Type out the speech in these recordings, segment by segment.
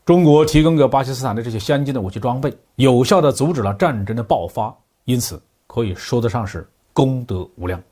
中国提供给巴基斯坦的这些先进的武器装备，有效地阻止了战争的爆发，因此可以说得上是功德无量。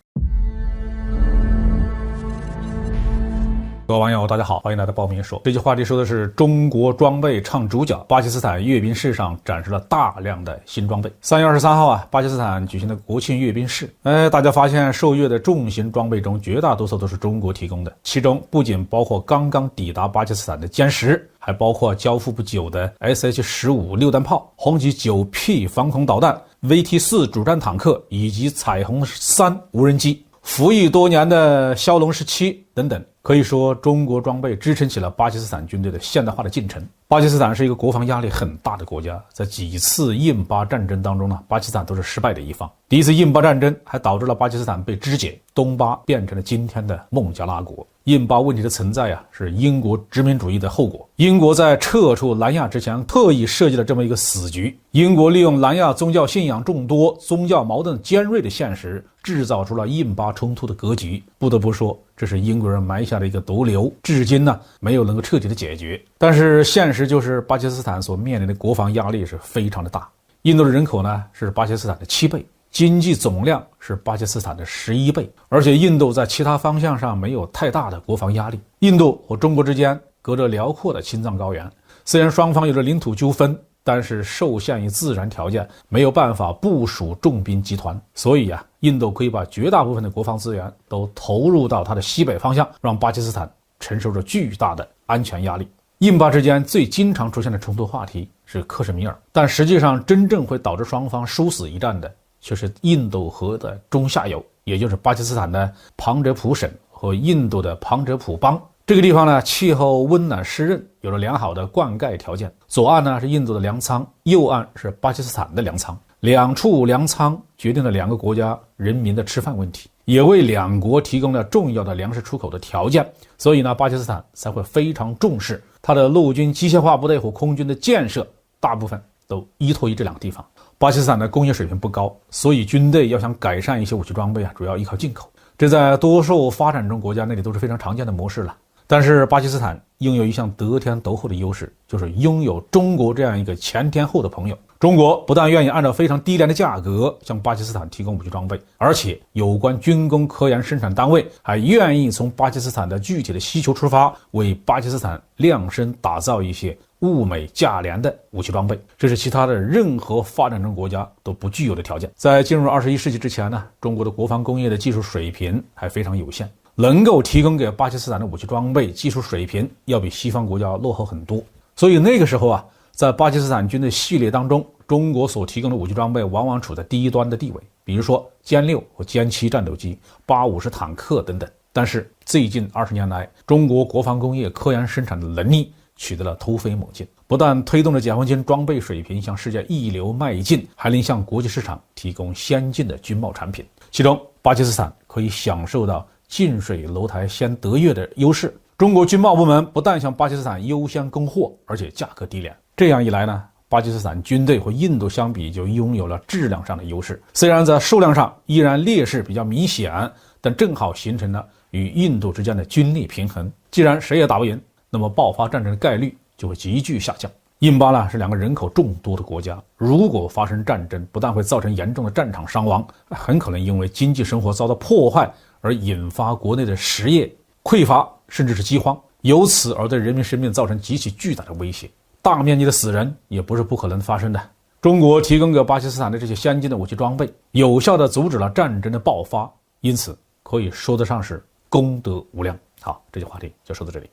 各位网友大家好，欢迎来到报民说。这期话题说的是中国装备唱主角，巴基斯坦阅兵式上展示了大量的新装备。3月23号巴基斯坦举行的国庆阅兵式，大家发现受阅的重型装备中绝大多数都是中国提供的，其中不仅包括刚刚抵达巴基斯坦的歼10，还包括交付不久的 SH-15 榴弹炮、红旗 9P 防空导弹、VT-4 主战坦克以及彩虹3无人机、服役多年的枭龙17等等。可以说中国装备支撑起了巴基斯坦军队的现代化的进程。巴基斯坦是一个国防压力很大的国家，在几次印巴战争当中呢，巴基斯坦都是失败的一方。第一次印巴战争还导致了巴基斯坦被肢解，东巴变成了今天的孟加拉国。印巴问题的存在是英国殖民主义的后果。英国在撤出南亚之前特意设计了这么一个死局。英国利用南亚宗教信仰众多、宗教矛盾尖锐的现实，制造出了印巴冲突的格局。不得不说，这是英国人埋下的一个毒瘤，至今呢没有能够彻底的解决。但是现实就是巴基斯坦所面临的国防压力是非常的大。印度的人口呢是巴基斯坦的7倍，经济总量是巴基斯坦的11倍，而且印度在其他方向上没有太大的国防压力。印度和中国之间隔着辽阔的青藏高原，虽然双方有着领土纠纷，但是受限于自然条件，没有办法部署重兵集团，所以印度可以把绝大部分的国防资源都投入到它的西北方向，让巴基斯坦承受着巨大的安全压力。印巴之间最经常出现的冲突话题是克什米尔，但实际上真正会导致双方殊死一战的却是印度河的中下游，也就是巴基斯坦的旁遮普省和印度的旁遮普邦。这个地方呢，气候温暖湿润，有着良好的灌溉条件。左岸呢是印度的粮仓，右岸是巴基斯坦的粮仓。两处粮仓决定了两个国家人民的吃饭问题，也为两国提供了重要的粮食出口的条件。所以呢，巴基斯坦才会非常重视它的陆军机械化部队和空军的建设，大部分都依托于这两个地方。巴基斯坦的工业水平不高，所以军队要想改善一些武器装备主要依靠进口。这在多数发展中国家那里都是非常常见的模式了。但是巴基斯坦拥有一项得天独厚的优势，就是拥有中国这样一个前天后的朋友。中国不但愿意按照非常低廉的价格向巴基斯坦提供武器装备，而且有关军工科研生产单位还愿意从巴基斯坦的具体的需求出发，为巴基斯坦量身打造一些物美价廉的武器装备，这是其他的任何发展中国家都不具有的条件。在进入21世纪之前呢，中国的国防工业的技术水平还非常有限，能够提供给巴基斯坦的武器装备技术水平要比西方国家落后很多。所以那个时候在巴基斯坦军队序列当中，中国所提供的武器装备往往处在第一端的地位，比如说歼6和歼7战斗机、850坦克等等。但是最近20年来，中国国防工业科研生产的能力取得了突飞猛进，不但推动了解放军装备水平向世界一流迈进，还能向国际市场提供先进的军贸产品。其中巴基斯坦可以享受到近水楼台先得月的优势，中国军贸部门不但向巴基斯坦优先供货，而且价格低廉。这样一来呢，巴基斯坦军队和印度相比就拥有了质量上的优势，虽然在数量上依然劣势比较明显，但正好形成了与印度之间的军力平衡。既然谁也打不赢，那么爆发战争的概率就会急剧下降。印巴呢是两个人口众多的国家，如果发生战争，不但会造成严重的战场伤亡，很可能因为经济生活遭到破坏而引发国内的实业匮乏，甚至是饥荒，由此而对人民生命造成极其巨大的威胁。大面积的死人也不是不可能发生的。中国提供给巴基斯坦的这些先进的武器装备，有效地阻止了战争的爆发，因此可以说得上是功德无量。好，这期话题就说到这里。